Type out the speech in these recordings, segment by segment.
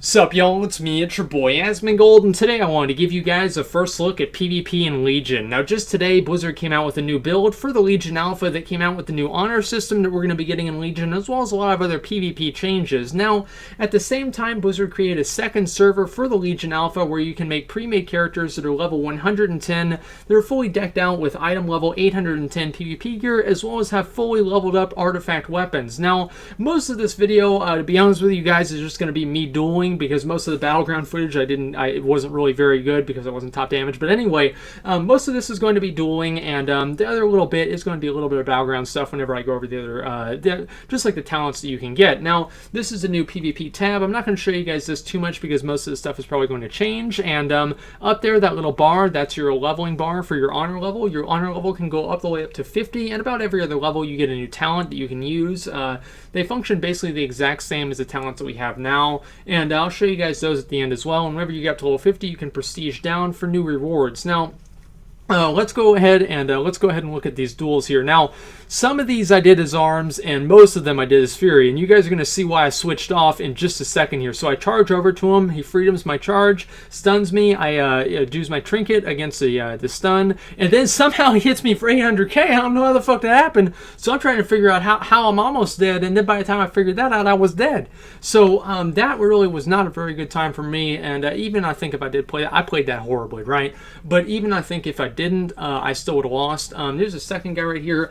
Sup y'all, it's me, it's your boy Asmongold, and today I wanted to give you guys a first look at PvP and Legion. Now just today, Blizzard came out with a new build for the Legion Alpha that came out with the new honor system that we're going to be getting in Legion, as well as a lot of other PvP changes. Now, at the same time, Blizzard created a second server for the Legion Alpha where you can make pre-made characters that are level 110, that are fully decked out with item level 810 PvP gear, as well as have fully leveled up artifact weapons. Now, most of this video, to be honest with you guys, is just going to be me dueling, because most of the Battleground footage it wasn't really very good because I wasn't top damage. But anyway, most of this is going to be dueling, and the other little bit is going to be a little bit of Battleground stuff whenever I go over the other, just like the talents that you can get. Now, this is a new PvP tab. I'm not going to show you guys this too much because most of the stuff is probably going to change. And up there, that little bar, that's your leveling bar for your honor level. Your honor level can go up the way up to 50, and about every other level you get a new talent that you can use. They function basically the exact same as the talents that we have now, and I'll show you guys those at the end as well. And whenever you get up to level 50, you can prestige down for new rewards. Now, let's go ahead and look at these duels here. Now, some of these I did as arms, and most of them I did as fury, and you guys are going to see why I switched off in just a second here. So I charge over to him, he freedoms my charge, stuns me, I use my trinket against the stun, and then somehow he hits me for 800k. I don't know how the fuck that happened, so I'm trying to figure out how I'm almost dead, and then by the time I figured that out, I was dead. So that really was not a very good time for me, and even I think if I did play that, I played that horribly, right? But even I think if I didn't, I still would have lost. There's a second guy right here,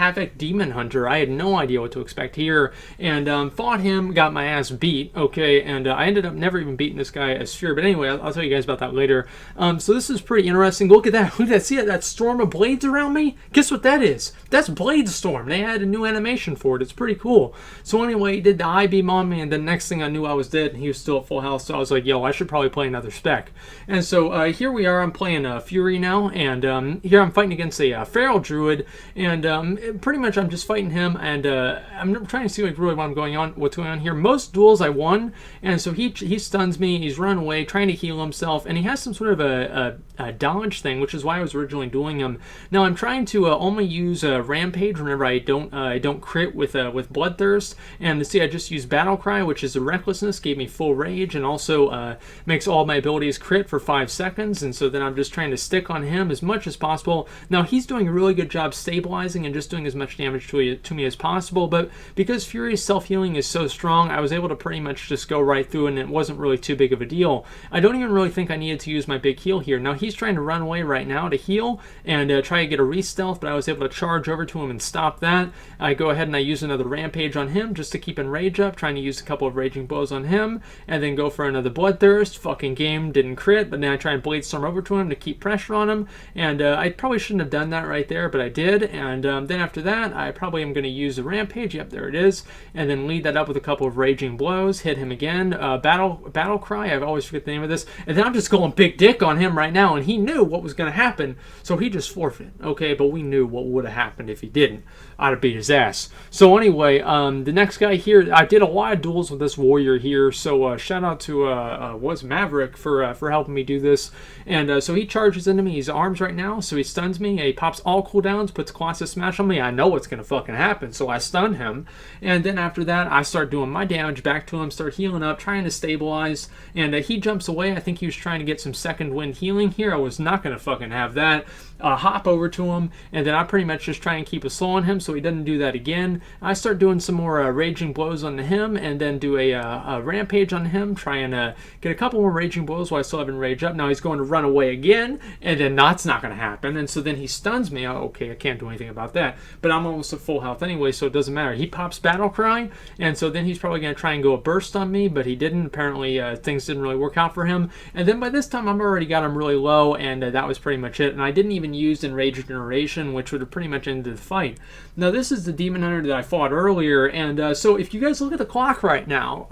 Havoc Demon Hunter. I had no idea what to expect here, and fought him, got my ass beat, okay, and I ended up never even beating this guy as Sphere, but anyway, I'll tell you guys about that later. So this is pretty interesting. Look at that. Look at that. See that storm of blades around me? Guess what that is? That's Blade Storm. They had a new animation for it. It's pretty cool. So anyway, he did the eye beam on me, and the next thing I knew, I was dead, and he was still at full health, so I was like, yo, I should probably play another spec. And so here we are. I'm playing Fury now, and here I'm fighting against a Feral Druid, and pretty much I'm just fighting him, and I'm trying to see what's going on here. Most duels I won, and so he stuns me, he's running away, trying to heal himself, and he has some sort of a dodge thing, which is why I was originally doing him. Now I'm trying to only use Rampage whenever I don't crit with Bloodthirst, and see I just use Battle Cry, which is a Recklessness, gave me full rage, and also makes all my abilities crit for 5 seconds, and so then I'm just trying to stick on him as much as possible. Now he's doing a really good job stabilizing and just doing as much damage to me as possible, but because Fury's self-healing is so strong, I was able to pretty much just go right through, and it wasn't really too big of a deal. I don't even really think I needed to use my big heal here. Now he's trying to run away right now to heal and try to get a re-stealth, but I was able to charge over to him and stop that. I go ahead and I use another Rampage on him just to keep Enrage up, trying to use a couple of Raging Blows on him, and then go for another Bloodthirst. Fucking game, didn't crit, but then I try and Blade Storm over to him to keep pressure on him, and I probably shouldn't have done that right there, but I did. And then after that, I probably am going to use the Rampage, yep, there it is, and then lead that up with a couple of Raging Blows, hit him again, Battle Cry, I always forget the name of this, and then I'm just going big dick on him right now, and he knew what was going to happen, so he just forfeited, okay, but we knew what would have happened if he didn't. I'd have beat his ass. So anyway, the next guy here, I did a lot of duels with this warrior here, so shout out to Maverick for helping me do this. And so he charges into me, he's arms right now, so he stuns me, he pops all cooldowns, puts Colossus Smash on me. I know what's gonna fucking happen, so I stun him, and then after that I start doing my damage back to him, start healing up, trying to stabilize, and he jumps away. I think he was trying to get some second wind healing here. I was not gonna fucking have that. Hop over to him, and then I pretty much just try and keep a slow on him so he doesn't do that again. I start doing some more Raging Blows on him, and then do a Rampage on him, try and get a couple more Raging Blows while I still have Enrage up. Now he's going to run away again, and then that's not going to happen, and so then he stuns me. Oh, okay, I can't do anything about that, but I'm almost at full health anyway, so it doesn't matter. He pops Battle Cry, and so then he's probably going to try and go a burst on me, but he didn't. Apparently things didn't really work out for him, and then by this time I've already got him really low, and that was pretty much it. And I didn't even use Enrage Generation, which would have pretty much ended the fight. Now this is the Demon Hunter that I fought earlier, and so if you guys look at the clock right now,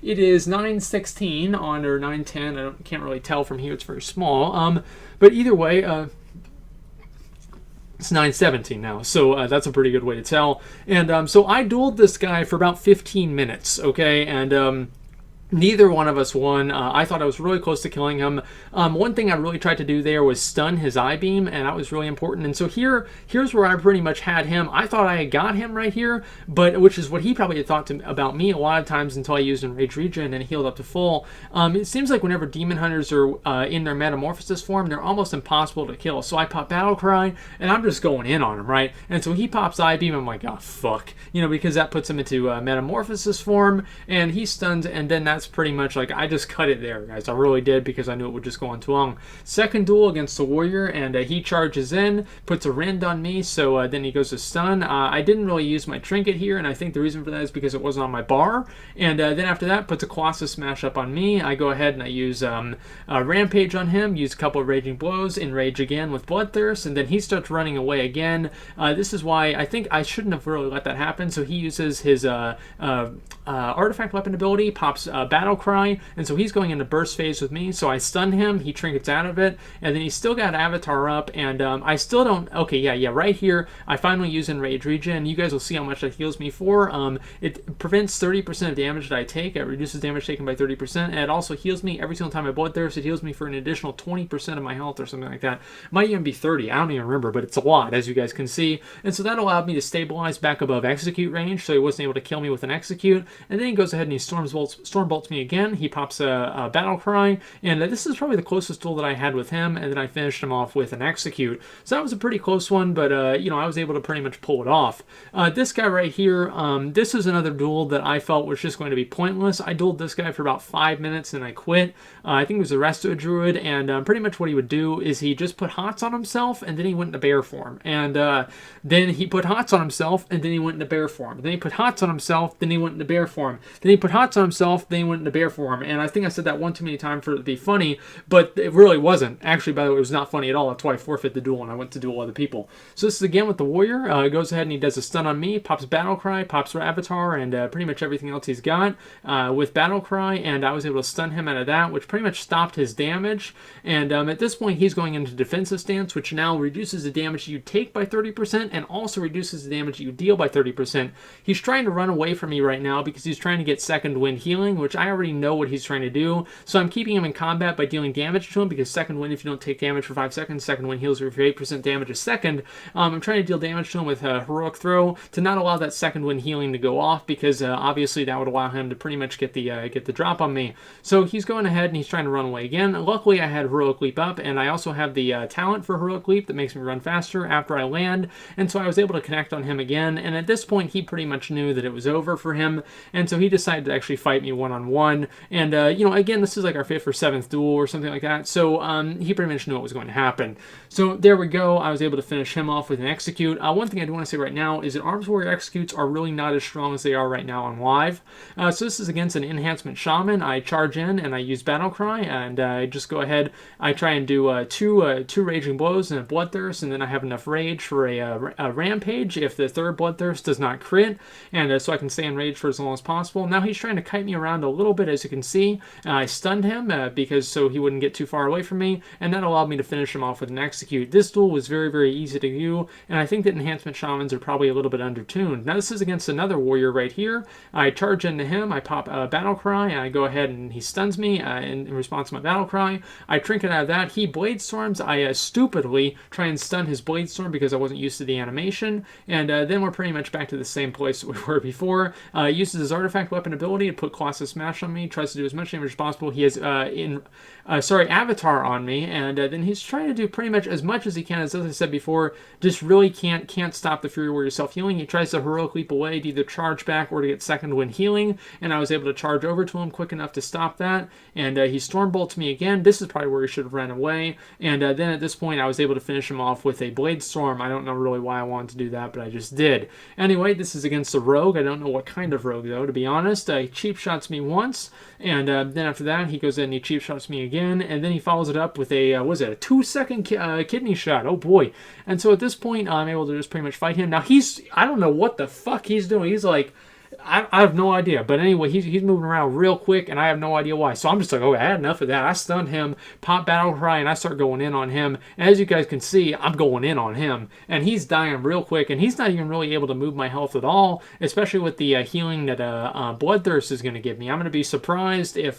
it is 9:16 on, or 9:10, I can't really tell from here, it's very small, but either way, it's 9:17 now, so that's a pretty good way to tell. And so I dueled this guy for about 15 minutes, okay, and Neither one of us won. I thought I was really close to killing him. One thing I really tried to do there was stun his eye beam, and that was really important. And so here's where I pretty much had him. I thought I had got him right here, but which is what he probably had thought about me a lot of times until I used Enraged Regen and healed up to full. It seems like whenever Demon Hunters are in their Metamorphosis form, they're almost impossible to kill. So I pop Battle Cry, and I'm just going in on him, right? And so he pops eye beam. I'm like, oh fuck, because that puts him into Metamorphosis form, and he stuns, and then that's pretty much like I just cut it there, guys. I really did, because I knew it would just go on too long. Second duel against the warrior, and he charges in, puts a rend on me, so then he goes to stun. I didn't really use my trinket here, and I think the reason for that is because it wasn't on my bar. And then after that, puts a Colossus Smash up on me. I go ahead and I use Rampage on him, use a couple of Raging Blows, enrage again with Bloodthirst, and then he starts running away again. This is why I think I shouldn't have really let that happen. So he uses his artifact weapon ability, pops Battle Cry, and so he's going into burst phase with me. So I stun him, he trinkets out of it, and then he's still got Avatar up, and I still don't. Okay, yeah, right here I finally use Enraged Regen. You guys will see how much that heals me for. It prevents 30% of damage that I take. It reduces damage taken by 30%, and it also heals me every single time I Bloodthirst. It heals me for an additional 20% of my health or something like that. Might even be 30. I don't even remember, but it's a lot, as you guys can see. And so that allowed me to stabilize back above execute range, so he wasn't able to kill me with an execute. And then he goes ahead and he storm bolts me again. He pops a Battle Cry, and this is probably the closest duel that I had with him, and then I finished him off with an execute. So that was a pretty close one, but I was able to pretty much pull it off. This guy right here, this is another duel that I felt was just going to be pointless. I dueled this guy for about 5 minutes and I quit. I think it was a Resto Druid, and pretty much what he would do is he just put hots on himself, and then he went into bear form. And then he put hots on himself, and then he went into bear form. Then he put hots on himself, then he went into bear form. Then he put hots on himself, then he went into bear form. And I think I said that one too many times for it to be funny, but it really wasn't. Actually, by the way, it was not funny at all. That's why I forfeit the duel and I went to duel other people. So this is again with the warrior. He goes ahead and he does a stun on me, pops Battle Cry, pops Avatar, and pretty much everything else he's got with Battle Cry, and I was able to stun him out of that, which pretty much stopped his damage. And at this point, he's going into defensive stance, which now reduces the damage you take by 30% and also reduces the damage you deal by 30%. He's trying to run away from me right now because he's trying to get second wind healing, which I already know what he's trying to do. So I'm keeping him in combat by dealing damage to him, because second wind, if you don't take damage for 5 seconds, second wind heals you for 8% damage a second. I'm trying to deal damage to him with a Heroic Throw to not allow that second wind healing to go off, because obviously that would allow him to pretty much get the drop on me. So he's going ahead and he's trying to run away again. Luckily, I had Heroic Leap up, and I also have the talent for Heroic Leap that makes me run faster after I land, and so I was able to connect on him again. And at this point, he pretty much knew that it was over for him, and so he decided to actually fight me one-on-one. And again, this is like our 5th or 7th duel or something like that, so he pretty much knew what was going to happen. So there we go. I was able to finish him off with an execute. One thing I do want to say right now is that Arms Warrior executes are really not as strong as they are right now on live. So this is against an Enhancement Shaman. I charge in and I use Battle Cry, and I just go ahead. I try and do two Raging Blows and a Bloodthirst, and then I have enough Rage for a Rampage if the third Bloodthirst does not crit, and so I can stay in Rage for as long as possible. Now he's trying to kite me around a little bit, as you can see. I stunned him because so he wouldn't get too far away from me, and that allowed me to finish him off with an execute. This duel was very, very easy to do, and I think that Enhancement Shamans are probably a little bit undertuned. Now this is against another warrior right here. I charge into him, I pop a Battle Cry, and I go ahead and he stuns me in response to my Battle Cry. I trinket out of that. He Blade Storms. I stupidly try and stun his Blade Storm because I wasn't used to the animation, and then we're pretty much back to the same place we were before. Uses his artifact weapon ability to put Colossus Smash on me, tries to do as much damage as possible. He has Avatar on me, and then he's trying to do pretty much as he can. As I said before, just really can't stop the Fury Warrior self-healing. He tries to Heroic Leap away to either charge back or to get second wind healing, and I was able to charge over to him quick enough to stop that, and he Storm Bolts me again. This is probably where he should have ran away, and then at this point I was able to finish him off with a Blade Storm. I don't know really why I wanted to do that, but I just did. Anyway, this is against a Rogue. I don't know what kind of Rogue, though, to be honest. He cheap shots me once, and then after that he goes in and he cheap shots me again, and then he follows it up with a, a 2-second kidney shot. Oh boy. And so at this point I'm able to just pretty much fight him. Now I don't know what the fuck he's doing. He's like, I have no idea. But anyway, he's moving around real quick, and I have no idea why. So I'm just like, okay, I had enough of that. I stunned him, pop battle cry, and I start going in on him. And as you guys can see, I'm going in on him, and he's dying real quick, and he's not even really able to move my health at all, especially with the healing that Bloodthirst is going to give me. I'm going to be surprised if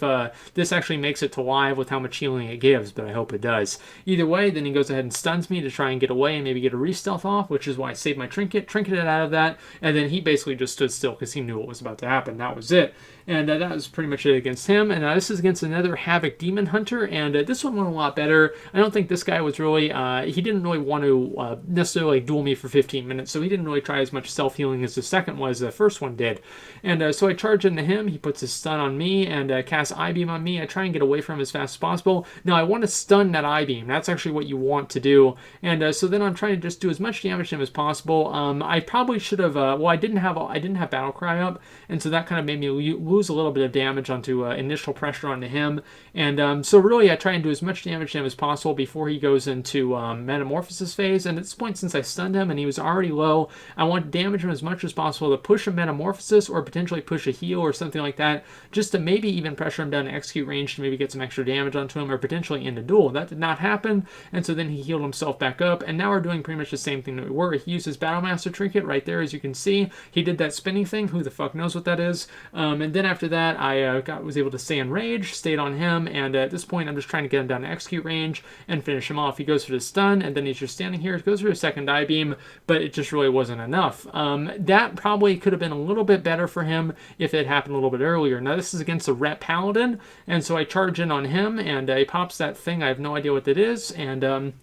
this actually makes it to live with how much healing it gives, but I hope it does. Either way, then he goes ahead and stuns me to try and get away and maybe get a re-stealth off, which is why I saved my trinketed out of that, and then he basically just stood still because he knew what was about to happen. That was it. And that was pretty much it against him. And this is against another Havoc Demon Hunter, and this one went a lot better. I don't think this guy was really, he didn't really want to necessarily duel me for 15 minutes, so he didn't really try as much self-healing as the second was, the first one did. And so I charge into him, he puts his stun on me, and casts I-Beam on me. I try and get away from him as fast as possible. Now I want to stun that I-Beam, that's actually what you want to do. And so then I'm trying to just do as much damage to him as possible. I probably should have, well, I didn't have Battle Cry up, and so that kind of made me lose a little bit of damage onto initial pressure onto him. And so really I try and do as much damage to him as possible before he goes into Metamorphosis phase. And at this point, since I stunned him and he was already low, I want to damage him as much as possible to push a Metamorphosis or potentially push a heal or something like that, just to maybe even pressure him down to execute range to maybe get some extra damage onto him or potentially end a duel. That did not happen, and so then he healed himself back up, and now we're doing pretty much the same thing that we were. He used his Battlemaster trinket right there, as you can see. He did that spinning thing, who the fuck knows what that is. And then after that, I was able to stay in rage, stayed on him, and at this point I'm just trying to get him down to execute range and finish him off. He goes for the stun, and then he's just standing here, goes for a second I-Beam, but it just really wasn't enough. That probably could have been a little bit better for him if it happened a little bit earlier. Now this is against a Ret Paladin, and so I charge in on him, and he pops that thing. I have no idea what that is, and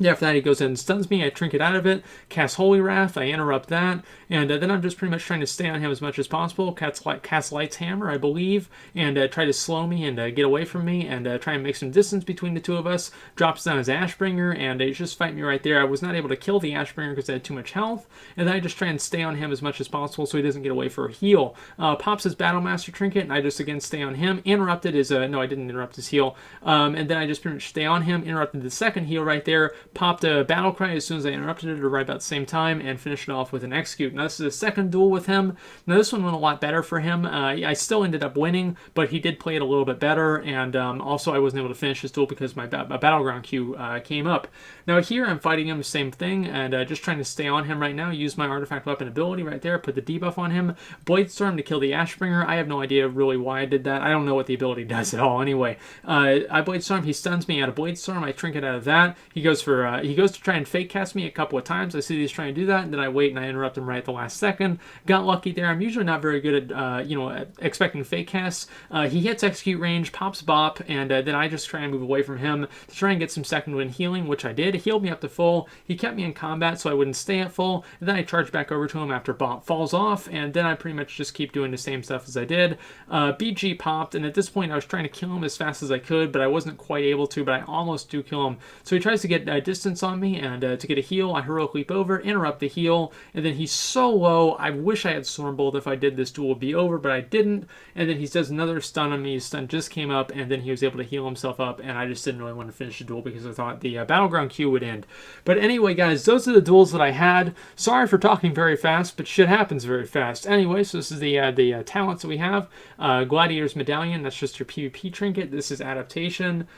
after that, he goes in and stuns me. I trinket out of it, cast Holy Wrath, I interrupt that, and then I'm just pretty much trying to stay on him as much as possible, cast Light's Hammer, I believe, and try to slow me and get away from me, and try and make some distance between the two of us. Drops down his Ashbringer, and he's just fighting me right there. I was not able to kill the Ashbringer because I had too much health, and then I just try and stay on him as much as possible so he doesn't get away for a heal. Pops his Battlemaster trinket, and I just again stay on him. Interrupted his, no, I didn't interrupt his heal, and then I just pretty much stay on him, interrupted the second heal right there, popped a Battle Cry as soon as I interrupted it, or right about the same time, and finished it off with an Execute. Now this is the second duel with him. Now this one went a lot better for him. I still ended up winning, but he did play it a little bit better, and also I wasn't able to finish this duel because my Battleground queue came up. Now here I'm fighting him, the same thing, and just trying to stay on him right now. Use my Artifact Weapon ability right there, put the debuff on him. Bladestorm to kill the Ashbringer. I have no idea really why I did that. I don't know what the ability does at all anyway. I Bladestorm, he stuns me out of Bladestorm. I trinket out of that. He goes to try and fake cast me a couple of times. I see he's trying to do that, and then I wait and I interrupt him right at the last second. Got lucky there. I'm usually not very good at, at expecting fake casts. He hits execute range, pops bop, and then I just try and move away from him to try and get some second wind healing, which I did. He healed me up to full. He kept me in combat so I wouldn't stay at full. And then I charge back over to him after bop falls off, and then I pretty much just keep doing the same stuff as I did. BG popped, and at this point I was trying to kill him as fast as I could, but I wasn't quite able to, but I almost do kill him. So he tries to get distance on me, and to get a heal, I heroic leap over, interrupt the heal, and then he's so low. I wish I had Stormbolt. If I did, this duel would be over, but I didn't. And then he does another stun on me. His stun just came up, and then he was able to heal himself up, and I just didn't really want to finish the duel because I thought the Battleground queue would end. But anyway, guys, those are the duels that I had. Sorry for talking very fast, but shit happens very fast. Anyway, so this is the talents that we have. Gladiator's Medallion, that's just your PvP trinket. This is Adaptation.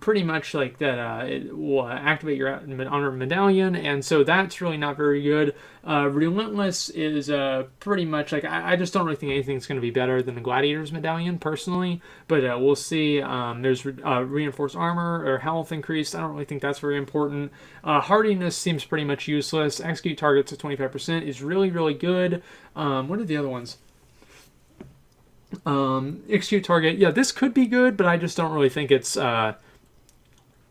Pretty much like that, it will activate your honor medallion, and so that's really not very good. Relentless is pretty much like, I just don't really think anything's going to be better than the Gladiator's Medallion personally, but we'll see. There's reinforced armor or health increased. I don't really think that's very important. Hardiness seems pretty much useless. Execute targets at 25% is really, really good. What are the other ones? Execute target, yeah, this could be good, but I just don't really think it's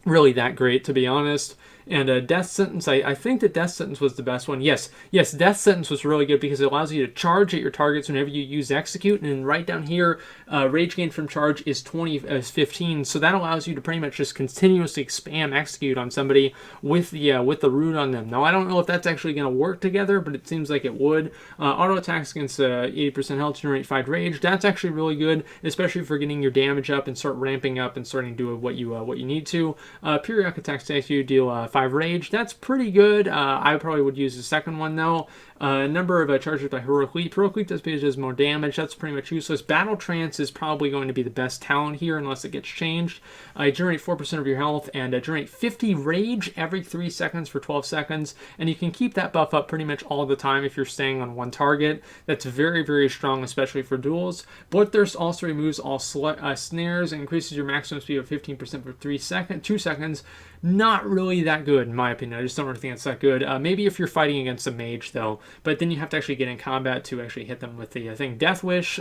really that great, to be honest. And Death Sentence, I think that Death Sentence was the best one. Yes, Death Sentence was really good because it allows you to charge at your targets whenever you use Execute. And then right down here, Rage Gain from Charge is 15, so that allows you to pretty much just continuously spam Execute on somebody with the root on them. Now, I don't know if that's actually going to work together, but it seems like it would. Auto attacks against 80% health, generate 5 rage. That's actually really good, especially for getting your damage up and start ramping up and starting to do what you need to. Periodic attacks to you deal 5 rage. That's pretty good. I probably would use the second one though. Number of charges by Heroic Leap. Heroic Leap does more damage. That's pretty much useless. Battle Trance is probably going to be the best talent here unless it gets changed. Generate 4% of your health and generate 50 rage every 3 seconds for 12 seconds. And you can keep that buff up pretty much all the time if you're staying on one target. That's very, very strong, especially for duels. Bloodthirst also removes all snares and increases your maximum speed of 15% for 2 seconds. Not really that good, in my opinion. I just don't really think it's that good. Maybe if you're fighting against a mage, though. But then you have to actually get in combat to actually hit them with the thing. Death Wish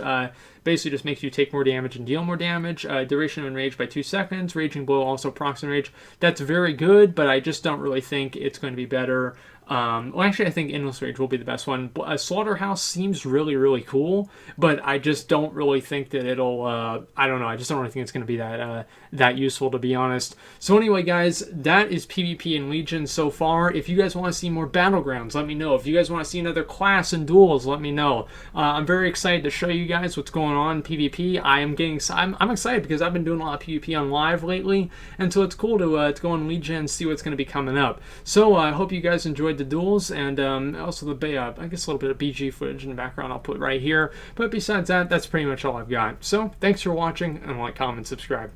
basically just makes you take more damage and deal more damage. Duration of Enrage by 2 seconds. Raging Blow also procs Enrage. That's very good, but I just don't really think it's going to be better. Well, actually, I think Endless Rage will be the best one. Slaughterhouse seems really, really cool, but I just don't really think that it'll, I don't know, I just don't really think it's going to be that useful, to be honest. So anyway, guys, that is PvP and Legion so far. If you guys want to see more Battlegrounds, let me know. If you guys want to see another class in Duels, let me know. I'm very excited to show you guys what's going on in PvP. I'm excited because I've been doing a lot of PvP on live lately, and so it's cool to go on Legion and see what's going to be coming up. So I hope you guys enjoyed the duels, and also the I guess a little bit of BG footage in the background I'll put right here. But besides that, that's pretty much all I've got. So thanks for watching, and like, comment, subscribe.